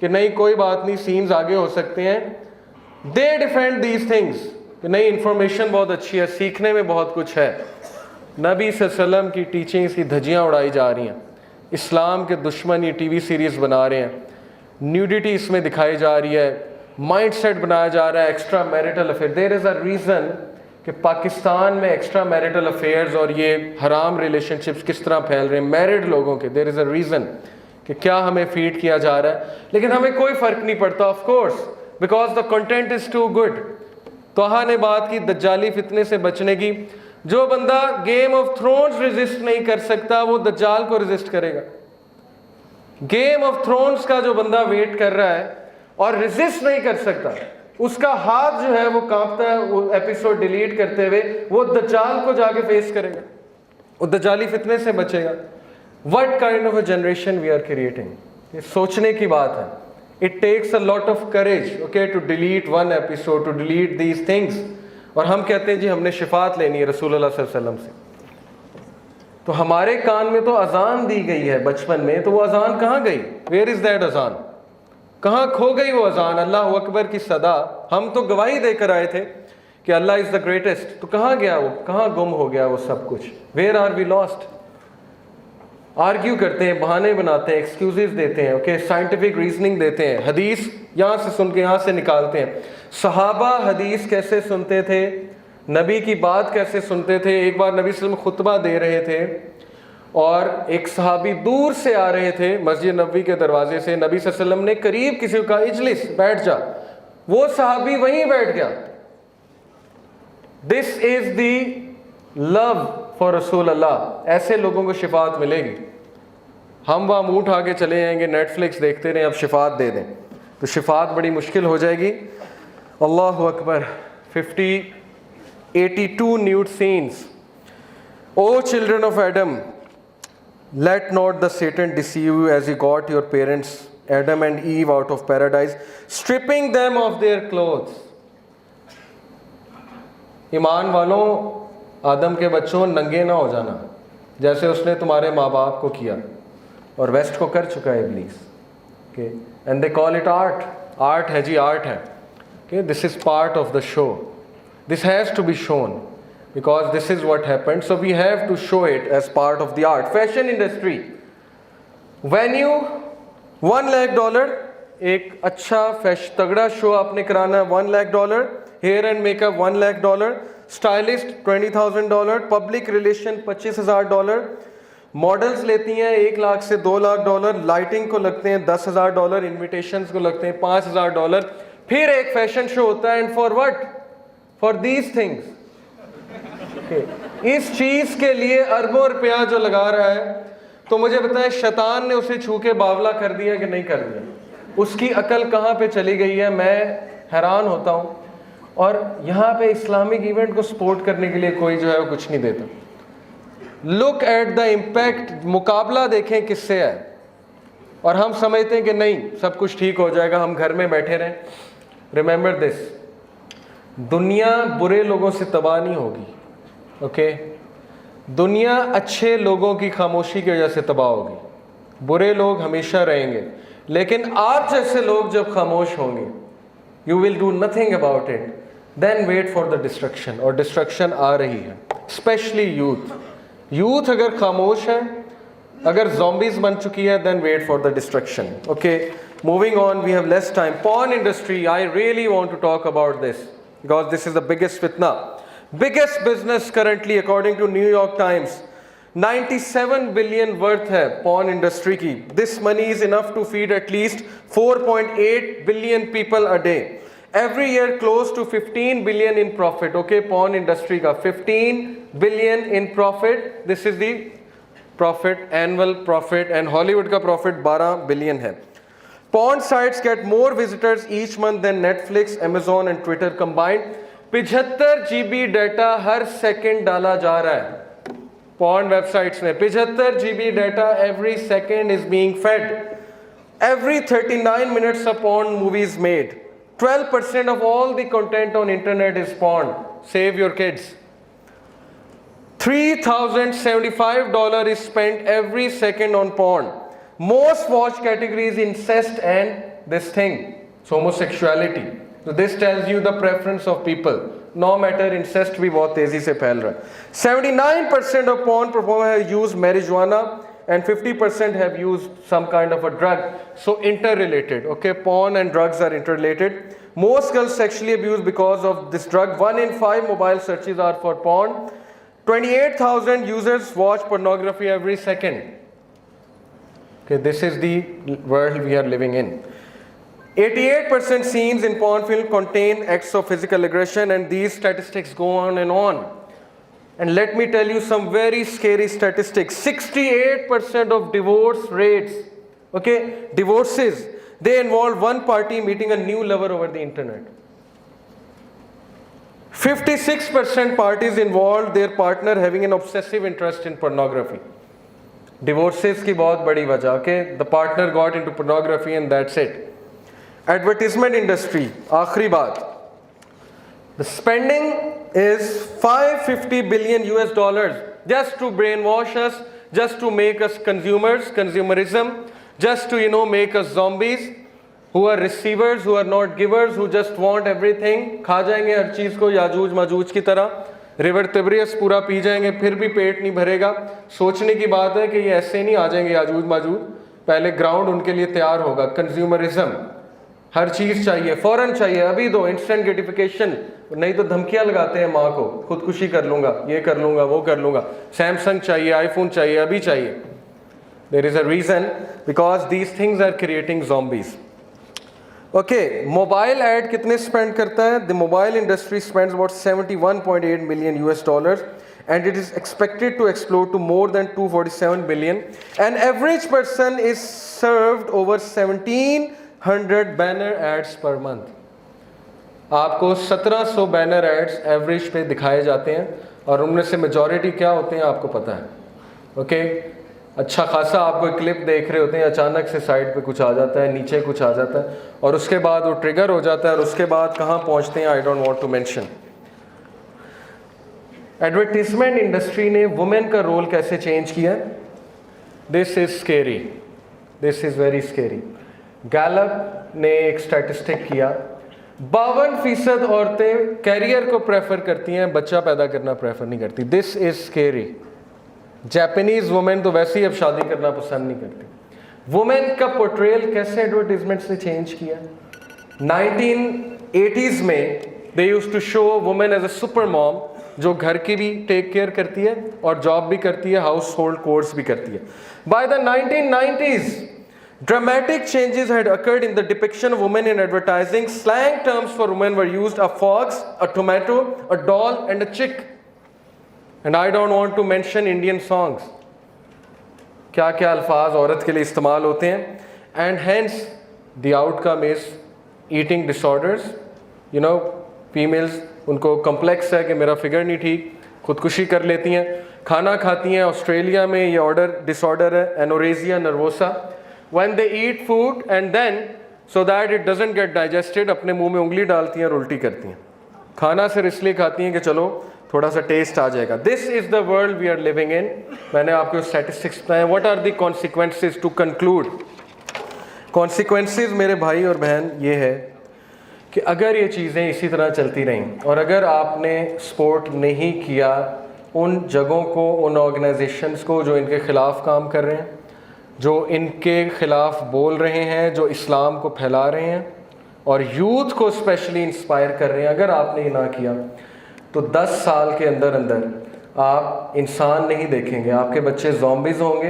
कि नहीं कोई बात नहीं, सीन्स आगे हो सकते हैं। दे डिफेंड दीज थिंग्स कि नहीं, इंफॉर्मेशन बहुत अच्छी है, सीखने में बहुत कुछ है। नबी सल्लल्लाहु अलैहि वसल्लम की टीचिंग्स की धज्जियाँ उड़ाई जा रही हैं, इस्लाम के दुश्मन ये टीवी सीरीज़ बना रहे हैं, न्यूडिटी इसमें दिखाई जा रही है, माइंडसेट बनाया जा रहा है, extra marital affair. There is a reason कि पाकिस्तान में एक्स्ट्रा मैरिटल अफेयर्स और ये हराम रिलेशनशिप्स किस तरह फैल रहे हैं मैरिड लोगों के। देयर इज़ अ रीज़न कि क्या हमें फीड किया जा रहा है, लेकिन हमें कोई फ़र्क नहीं पड़ता, of course, because the content is too good. तोहा ने बात की दज्जाली फितने से बचने की। जो बंदा गेम ऑफ थ्रोन्स रेजिस्ट नहीं कर सकता वो दज्जाल को रेजिस्ट करेगा। गेम ऑफ थ्रोन्स का जो बंदा वेट कर रहा है और रेजिस्ट नहीं कर सकता, उसका हाथ जो है वो कांपता है, वो एपिसोड डिलीट करते हुए वो दज्जाल को जाके फेस करेगा, वो दज्जाली फितने से बचेगा। What kind of a generation we are creating, ये सोचने की बात है। It takes a lot of courage, okay, to delete one episode, to delete these things. और हम कहते हैं जी हमने शिफात लेनी है रसूलुल्लाह सल्लल्लाहु अलैहि वसल्लम से। तो हमारे कान में तो अजान दी गई है बचपन में, तो वो अजान कहाँ गई? वेयर इज दैट अजान? कहाँ खो गई वो अजान? अल्लाह अकबर की सदा, हम तो गवाही देकर आए थे कि अल्लाह इज द ग्रेटेस्ट, तो कहाँ गया वो? कहाँ गुम हो गया वो सब कुछ? Where are we lost? Argue करते हैं, बहाने बनाते हैं, एक्सक्यूजेस देते हैं, ओके, साइंटिफिक रीजनिंग देते हैं, हदीस यहाँ से सुन के यहाँ से निकालते हैं। सहाबा हदीस कैसे सुनते थे, नबी की बात कैसे सुनते थे। एक बार नबी सल्लल्लाहु अलैहि वसल्लम खुतबा दे रहे थे और एक सहाबी दूर से आ रहे थे मस्जिद नबवी के दरवाजे से, नबी सल्लल्लाहु अलैहि वसल्लम ने करीब किसी को कहा इजलिस, बैठ जा, वो सहाबी वहीं बैठ गया। This is the love for रसूल अल्लाह। ऐसे लोगों को शिफात मिलेगी। हम वहाँ मुँह उठा के चले जाएंगे, नेटफ्लिक्स देखते रहें, अब शिफात दे दें, तो शिफात बड़ी मुश्किल हो जाएगी। अल्लाह Akbar. 82 nude scenes. O children of Adam, let not the Satan deceive you as he got your parents Adam and Eve out of paradise, stripping them of their clothes. ईमान वालों, आदम के बच्चों, नंगे ना हो जाना जैसे उसने तुम्हारे माँ बाप को किया और वेस्ट को कर चुका है इब्लीस। Okay, and they call it art. Art है जी, आर्ट है। Okay, this is part of the show, this has to be shown because this is what happened, so we have to show it as part of the art. Fashion industry, venue $1 lakh, एक अच्छा तगड़ा show आपने कराना है, $1 lakh, hair and makeup $1 lakh, stylist $20,000, public relation $25,000, models लेती हैं $1 लाख से $2 lakh, lighting को लगते हैं $10,000, इन्विटेशंस को लगते हैं $5,000, फिर एक फैशन शो होता है। And for what? For these things. इस चीज के लिए अरबों रुपया जो लगा रहा है, तो मुझे बताएं शैतान ने उसे छू के बावला कर दिया कि नहीं कर दिया? उसकी अकल कहाँ पे चली गई है? मैं हैरान होता हूँ। और यहाँ पे इस्लामिक इवेंट को सपोर्ट करने के लिए कोई जो है वो कुछ नहीं देता। लुक एट द इम्पैक्ट, मुकाबला देखें किससे है, और हम समझते हैं कि नहीं सब कुछ ठीक हो जाएगा, हम घर में बैठे रहें। रिमेंबर दिस, दुनिया बुरे लोगों से तबाह नहीं होगी, ओके, दुनिया अच्छे लोगों की खामोशी की वजह से तबाह होगी। बुरे लोग हमेशा रहेंगे, लेकिन आप जैसे लोग जब खामोश होंगे, you will do nothing about it, then wait for the destruction. और डिस्ट्रक्शन आ रही है, स्पेशली यूथ। यूथ अगर खामोश है, अगर zombies बन चुकी है, then wait for the destruction. Okay, moving on, we have less time. Porn industry, I really want to talk about this because this is the biggest fitna. Biggest business currently according to New York Times, 97 billion worth है porn industry की। This money is enough to feed at least 4.8 billion people a day. Every year close to 15 billion in profit. Okay, porn industry का 15 billion in profit. This is the profit, annual profit, and Hollywood का profit 12 billion है. Porn sites get more visitors each month than Netflix, Amazon and Twitter combined. 75 GB data her second डाला जा रहा है porn websites में. 75 GB data every second is being fed. Every 39 minutes a porn movie is made. 12% of all the content on internet is porn. Save your kids. $3,075 is spent every second on porn. Most watched categories incest and this thing, so homosexuality. So this tells you the preference of people. No matter incest भी बहुत तेजी से फैल रहा है. 79% of porn performers have used marijuana and 50% have used some kind of a drug. So interrelated. Okay, porn and drugs are interrelated. Most girls sexually abused because of this drug. 1 in 5 mobile searches are for porn. 28,000 users watch pornography every second. Okay, this is the world we are living in. 88% scenes in porn film contain acts of physical aggression, and these statistics go on and on. And let me tell you some very scary statistics. 68% of divorce rates, okay, divorces, they involve one party meeting a new lover over the internet. 56% parties involved their partner having an obsessive interest in pornography. Divorces की बहुत बड़ी वजह, okay, the partner got into pornography and that's it. Advertisement industry, आखिरी बात. The spending is 550 billion US dollars just to brainwash us, just to make us consumers, consumerism, just to make us zombies who are receivers, who are not givers, who just want everything. खा जाएंगे हर चीज़ को याजूज माजूज की तरह. River तिब्रियस पूरा P जाएंगे फिर भी पेट नहीं भरेगा. सोचने की बात है कि ये ऐसे नहीं आ जाएंगे याजूज माजूज, पहले ग्राउंड उनके लिए तैयार होगा. कंज्यूमरिज्म, हर चीज़ चाहिए, फ़ौरन चाहिए, अभी दो, इंस्टेंट ग्रेटिफिकेशन. नहीं तो धमकियां लगाते हैं माँ को, खुदकुशी कर लूँगा, ये कर लूँगा, वो कर लूँगा. सैमसंग चाहिए, आईफोन चाहिए, अभी चाहिए. There is a reason, because these things are creating zombies. Okay, mobile ad कितने स्पेंड करता है? The mobile industry spends about 71.8 million US dollars and it is expected to explode to more than 247 billion. An average person is served over 1700 banner ads per month. आपको 1700 banner ads average पे दिखाए जाते हैं और उनमें से majority क्या होते हैं आपको पता है. ओके, अच्छा खासा आपको एक क्लिप देख रहे होते हैं, अचानक से साइड पे कुछ आ जाता है, नीचे कुछ आ जाता है और उसके बाद वो ट्रिगर हो जाता है और उसके बाद कहाँ पहुँचते हैं, I don't want to mention. Advertisement industry ने वुमेन का रोल कैसे चेंज किया? This is scary, this is very scary. Gallup ने एक स्टैटिस्टिक किया, 52% औरतें कैरियर को प्रेफर करती हैं, बच्चा पैदा करना प्रेफर नहीं करती. This is scary. Japanese women तो वैसे ही अब शादी करना पसंद नहीं करती. वुमेन का पोर्ट्रेयल कैसे एडवर्टीजमेंट से चेंज किया? 1980s में they used to show women as a super mom, जो घर की भी टेक केयर करती है और जॉब भी करती है, हाउस होल्ड कोर्स भी करती है. By the 1990s dramatic changes had occurred in the depiction of women in advertising. Slang terms for women were used: a fox, a tomato, a doll and a chick. And I don't want to mention Indian songs. क्या क्या अल्फाज औरत के लिए इस्तेमाल होते हैं. And hence the outcome is eating disorders. Females, उनको कम्प्लेक्स है कि मेरा फिगर नहीं ठीक, खुदकुशी कर लेती हैं, खाना खाती हैं. ऑस्ट्रेलिया में ये डिसऑर्डर है, एनोरेजिया nervosa. When they eat food and then so that it doesn't get digested, अपने मुंह में उंगली डालती हैं और उल्टी करती हैं. खाना सिर्फ इसलिए खाती हैं कि चलो थोड़ा सा टेस्ट आ जाएगा. This is the world we are living in. मैंने आपको स्टैटिस्टिक्स बताए. What are the consequences to conclude? Consequences मेरे भाई और बहन ये है कि अगर ये चीज़ें इसी तरह चलती रहें और अगर आपने सपोर्ट नहीं किया उन जगहों को, उन ऑर्गेनाइजेशंस को जो इनके ख़िलाफ़ काम कर रहे हैं, जो इनके ख़िलाफ़ बोल रहे हैं, जो इस्लाम को फैला रहे हैं और यूथ को स्पेशली इंस्पायर कर रहे हैं, अगर आपने ये ना किया तो 10 साल के अंदर अंदर आप इंसान नहीं देखेंगे. आपके बच्चे ज़ॉम्बीज़ होंगे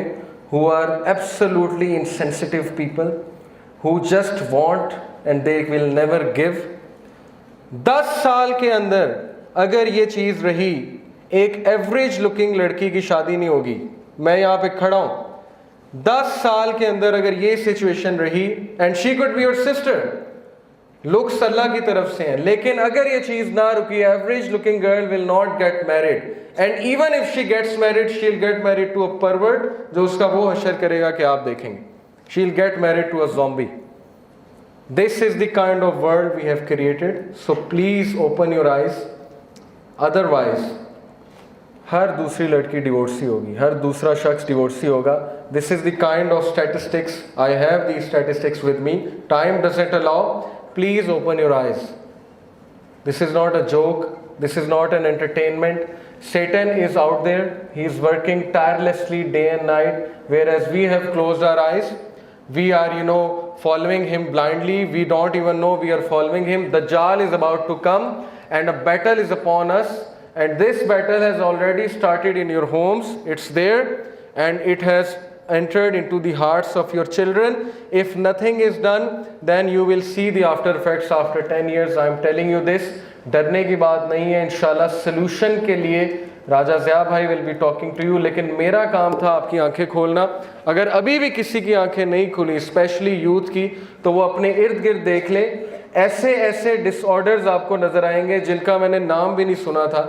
who are absolutely insensitive people who just want and they will never give. 10 साल के अंदर अगर ये चीज़ रही, एक एवरेज लुकिंग लड़की की शादी नहीं होगी। मैं यहाँ पे खड़ा हूँ, 10 साल के अंदर अगर ये सिचुएशन रही, and she could be your sister, looks अल्लाह की तरफ से हैं, लेकिन अगर ये चीज़ ना रुकी, average looking girl will not get married, and even if she gets married, she will get married to a pervert जो उसका वो हशर करेगा कि आप देखेंगे। She will get married to a zombie. This is the kind of world we have created, so please open your eyes, otherwise हर दूसरी लड़की डिवोर्सी होगी, हर दूसरा शख्स डिवोर्सी होगा। This is the kind of statistics, I have the statistics with me, time doesn't allow, please open your eyes. This is not a joke, this is not an entertainment. Satan is out there, he is working tirelessly day and night, whereas we have closed our eyes. We are, following him blindly, we don't even know we are following him. Dajjal is about to come and a battle is upon us, and this battle has already started in your homes. It's there and it has entered into the hearts of your children. If nothing is done, then you will see the after effects after 10 years. I am telling you this. डरने की बात नहीं है, इंशाल्लाह solution के लिए राजा ज़िया भाई will be talking to you, लेकिन मेरा काम था आपकी आंखें खोलना। अगर अभी भी किसी की आंखें नहीं खुली, स्पेशली यूथ की, तो वो अपने इर्द गिर्द देख लें। ऐसे ऐसे डिसऑर्डर्स आपको नजर आएंगे जिनका मैंने नाम भी नहीं सुना था।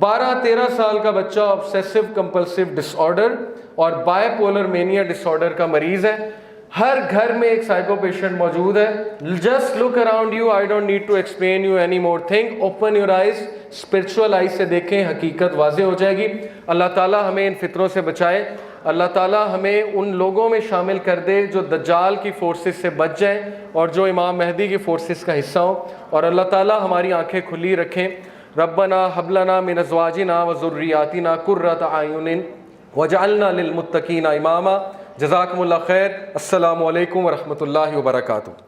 12-13 साल का बच्चा ऑब्सेसिव कंपल्सिव डिसऑर्डर और बायपोलर मेनिया डिसऑर्डर का मरीज है। हर घर में एक साइको पेशेंट मौजूद है। Just look around you, I don't need to explain you any more thing. Open your eyes, spiritual eyes से देखें, हकीकत वाज़े हो जाएगी। अल्लाह ताला हमें इन फितरों से बचाए, अल्लाह ताला हमें उन लोगों में शामिल कर दे जो दज्जाल की फोर्सेस से बच जाएं और जो इमाम मेहदी की फोर्सेस का हिस्सा हो, और अल्लाह ताला हमारी आंखें खुली रखें। रब्बना हबलना मिन अज़वाजिना व ज़ुर्रियातिना कुर्रत आयुनिन वजअलना लिलमुत्तकीना इमामा। जज़ाकुमुल्लाह खैर। अस्सलामु अलैकुम व रहमतुल्लाहि व बरकातुहू।